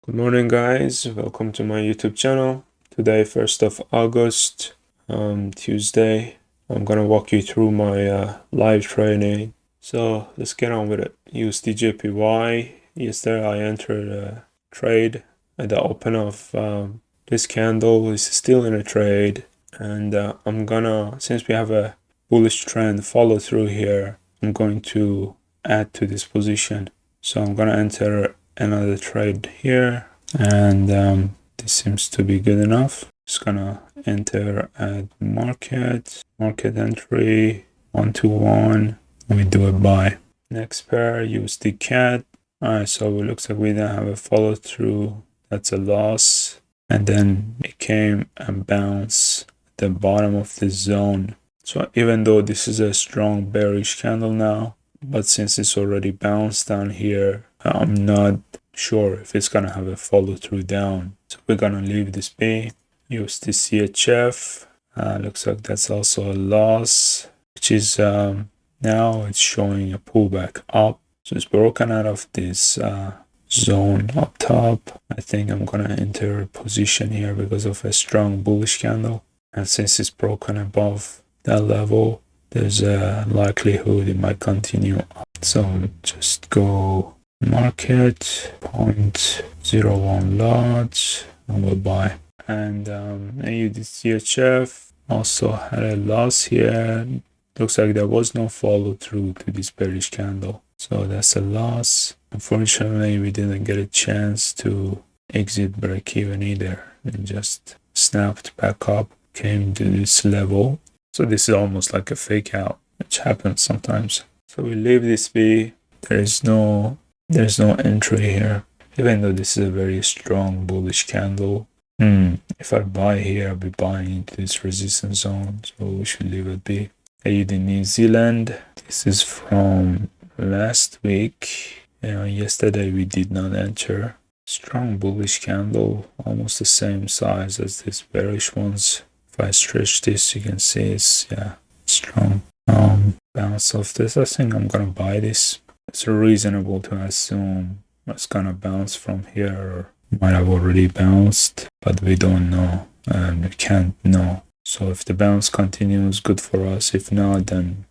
Good morning, guys. Welcome to my YouTube channel. Today, 1st of August, Tuesday, I'm gonna walk you through my live trading. So let's get on with it. USD Yesterday, I entered a trade at the open of this candle. Is still in a trade, and I'm gonna, since we have a bullish trend follow through here, I'm going to add to this position. So I'm gonna enter another trade here, and this seems to be good enough. Just gonna enter at market entry 121, and we do a buy. Next pair, USD CAD. Alright, so it looks like we didn't have a follow through. That's a loss, and then it came and bounced at the bottom of the zone. So even though this is a strong bearish candle now, but since it's already bounced down here, I'm not sure if it's gonna have a follow through down. So we're gonna leave this be. USD CHF. Looks like that's also a loss, which is now it's showing a pullback up. So it's broken out of this zone up top. I think I'm gonna enter a position here because of a strong bullish candle. And since it's broken above that level, there's a likelihood it might continue up. So just go market 0.01 lots and we'll buy. And AUD CHF also had a loss here. Looks like there was no follow through to this bearish candle, so that's a loss. Unfortunately, we didn't get a chance to exit break even either. It just snapped back up, came to this level. So this is almost like a fake out, which happens sometimes. So we leave this be. There's no entry here, even though this is a very strong bullish candle. If I buy here, I'll be buying into this resistance zone, so we should leave it be. AUD New Zealand. This is from last week. Yesterday we did not enter. Strong bullish candle, almost the same size as this bearish ones. If I stretch this, you can see it's strong. Bounce off this. I think I'm gonna buy this. It's reasonable to assume it's gonna bounce from here, or might have already bounced, but we don't know and we can't know. So if the bounce continues, good for us. If not, then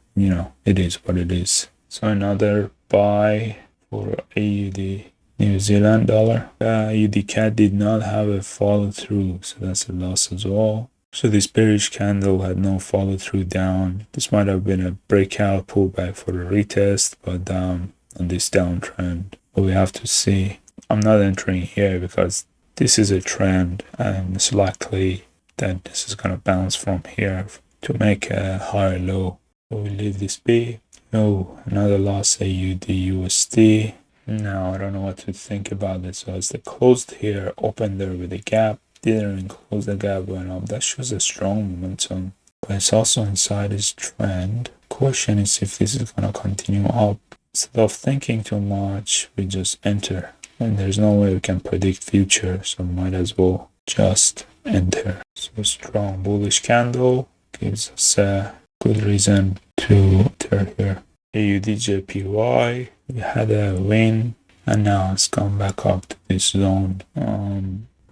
it is what it is. So another buy for AUD New Zealand dollar. AUD CAD did not have a follow through, so that's a loss as well. So this bearish candle had no follow through down. This might have been a breakout pullback for a retest, but on this downtrend. But we have to see. I'm not entering here because this is a trend, and it's likely that this is gonna bounce from here to make a higher low. So we leave this be. Oh, another loss, AUD USD. Now I don't know what to think about this. So as they closed here, opened there with a gap, didn't even close the gap, went up. That shows a strong momentum, but it's also inside this trend. Question is if this is gonna continue up. Instead of thinking too much, we just enter. And there's no way we can predict future, so might as well just enter. So strong bullish candle gives us a good reason to enter here. AUD JPY, we had a win, and now it's gone back up to this zone.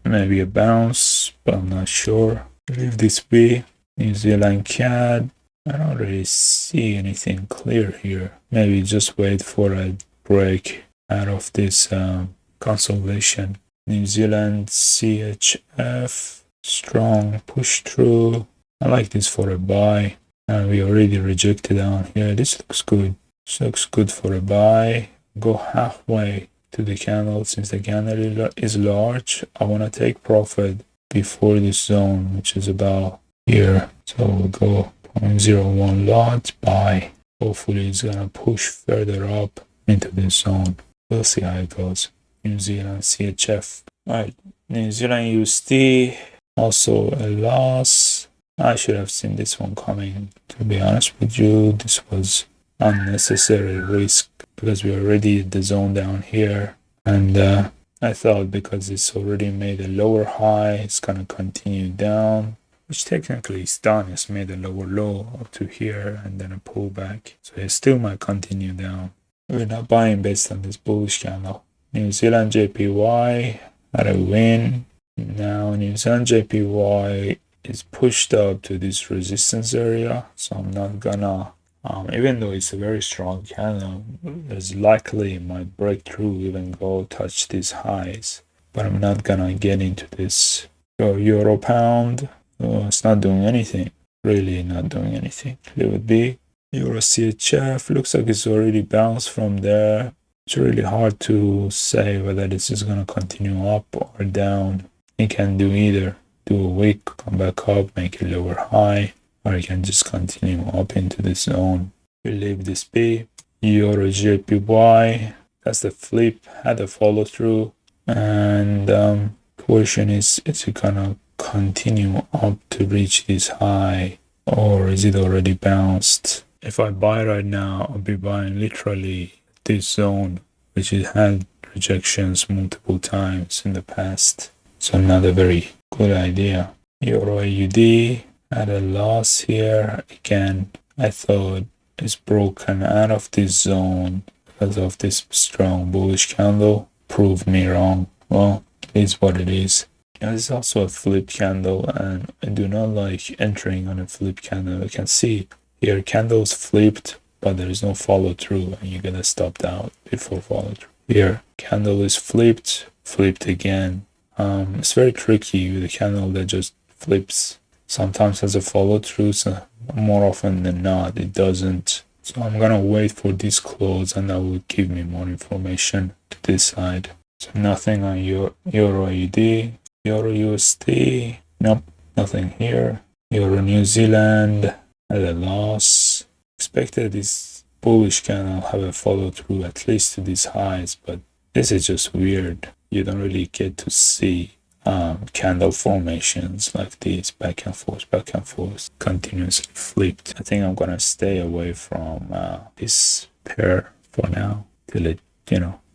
Maybe a bounce, but I'm not sure. Leave this be. New Zealand CAD, I don't really see anything clear here. Maybe just wait for a break out of this consolidation. New Zealand CHF, strong push through. I like this for a buy, and we already rejected down here. This looks good. This looks good for a buy. Go halfway to the candle. Since the candle is large, I want to take profit before this zone, which is about here. So we'll go 0.01 lot, buy. Hopefully it's gonna push further up into this zone. We'll see how it goes. New Zealand CHF. Alright, New Zealand USD, also a loss. I should have seen this one coming, to be honest with you. This was unnecessary risk because we already at the zone down here, and I thought because it's already made a lower high, it's gonna continue down, which technically is done. It's made a lower low up to here and then a pullback, so it still might continue down. We're not buying based on this bullish candle. New Zealand JPY, had a win. Now New Zealand JPY is pushed up to this resistance area, so I'm not gonna, even though it's a very strong candle, there's likely it might break through, even go touch these highs, but I'm not gonna get into this. So Euro Pound, it's not doing anything, really not doing anything. Leave it be. Euro CHF looks like it's already bounced from there. It's really hard to say whether this is gonna continue up or down. It can do either. Do a wick, come back up, make a lower high, or it can just continue up into this zone. We leave this be. Euro JPY, that's the flip, had a follow through, and question is it gonna continue up to reach this high, or is it already bounced? If I buy right now, I'll be buying literally this zone, which has had rejections multiple times in the past. So not a very good idea. Euro AUD had a loss here. Again, I thought it's broken out of this zone because of this strong bullish candle. Proved me wrong. Well, it is what it is. It's also a flip candle, and I do not like entering on a flip candle. You can see here candles flipped, but there is no follow through, and you gotta stop out before follow through. Here, candle is flipped again. It's very tricky with a candle that just flips. Sometimes has a follow through, so more often than not it doesn't. So I'm gonna wait for this close, and that will give me more information to decide. So nothing on Euro AUD, Euro USD, nope, nothing here. Euro New Zealand had a loss. Expected this bullish candle have a follow through at least to these highs, but this is just weird. You don't really get to see candle formations like these, back and forth, continuously flipped. I think I'm gonna stay away from this pair for now till it,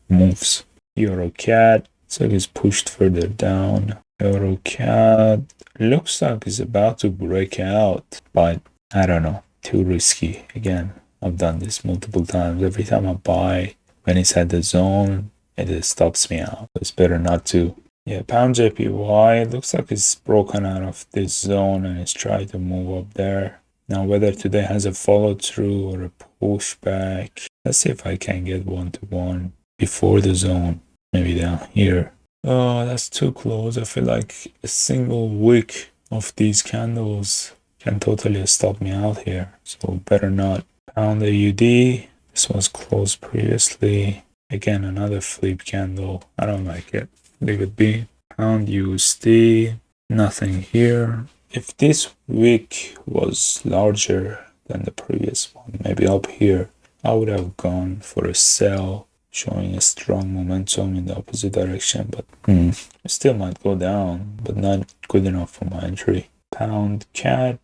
moves. Euro CAD, so it's pushed further down. Euro CAD looks like it's about to break out, but I don't know, too risky. Again, I've done this multiple times. Every time I buy, when it's at the zone, it stops me out. It's better not to. Yeah, Pound JPY looks like it's broken out of this zone and it's trying to move up there. Now, whether today has a follow through or a pushback, let's see if I can get 1-to-1 before the zone, maybe down here. Oh, that's too close. I feel like a single wick of these candles can totally stop me out here, so better not. Pound AUD, this was closed previously. Again, another flip candle. I don't like it. Leave it be. Pound USD, nothing here. If this wick was larger than the previous one, maybe up here, I would have gone for a sell, showing a strong momentum in the opposite direction, but it still might go down, but not good enough for my entry. Pound CAD,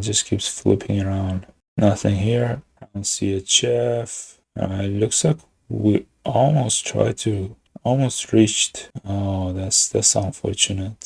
just keeps flipping around. Nothing here. Pound CHF, it looks like we almost reached. Oh, that's unfortunate.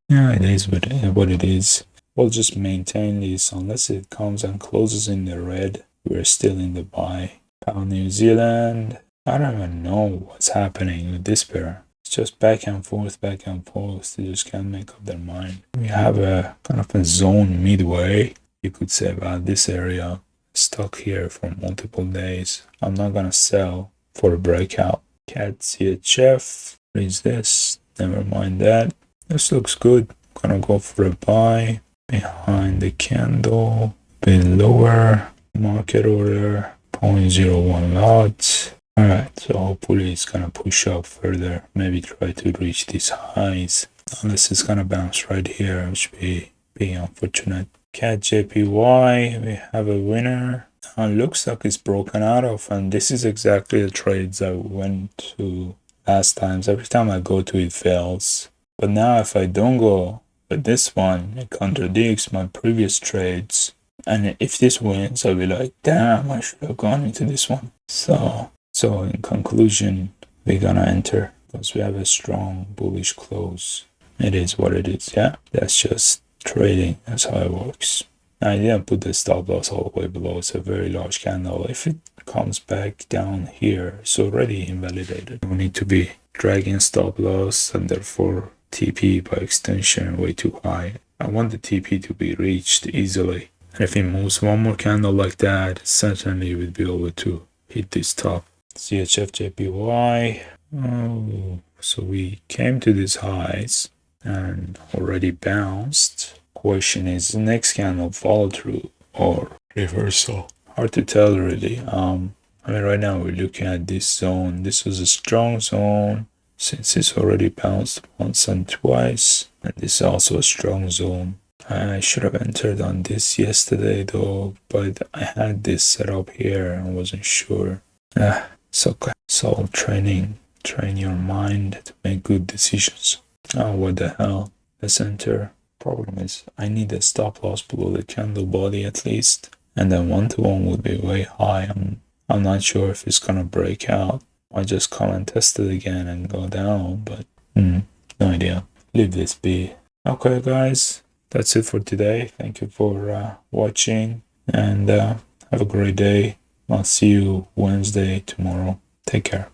Yeah, it is what it is. We'll just maintain this unless it comes and closes in the red. We're still in the buy. Pound New Zealand, I don't even know what's happening with this pair. It's just back and forth. They just can't make up their mind. We have a kind of a zone midway, you could say, about this area. Stuck here for multiple days. I'm not gonna sell for a breakout. CAD CHF, what is this? Never mind that. This looks good. Gonna go for a buy behind the candle, bit lower. Market order 0.01 lots. Alright, so hopefully it's gonna push up further, maybe try to reach these highs, unless it's gonna bounce right here, which would be unfortunate. CAD JPY, we have a winner. Looks like it's broken out of, and this is exactly the trades I went to last times. Every time I go to it fails, but now if I don't go with this one, it contradicts my previous trades. And if this wins, I'll be like, damn, I should have gone into this one. So in conclusion, we're gonna enter because we have a strong bullish close. It is what it is, yeah? That's just trading. That's how it works. I didn't put the stop loss all the way below. It's a very large candle. If it comes back down here, it's already invalidated. We need to be dragging stop loss and therefore TP by extension way too high. I want the TP to be reached easily. And if it moves one more candle like that, certainly we'd be able to hit this top. CHF-JPY. Oh, so we came to these highs and already bounced. Question is, the next candle follow through or reversal? Hard to tell really. Right now we're looking at this zone. This was a strong zone since it's already bounced once and twice. And this is also a strong zone. I should have entered on this yesterday though, but I had this set up here and wasn't sure. So training. Train your mind to make good decisions. Oh, what the hell? Let's enter. Problem is, I need a stop loss below the candle body at least. And then 1-to-1 would be way high. I'm not sure if it's gonna break out. I just come and test it again and go down, but no idea. Leave this be. Okay, guys, that's it for today. Thank you for watching, and have a great day. I'll see you Wednesday tomorrow. Take care.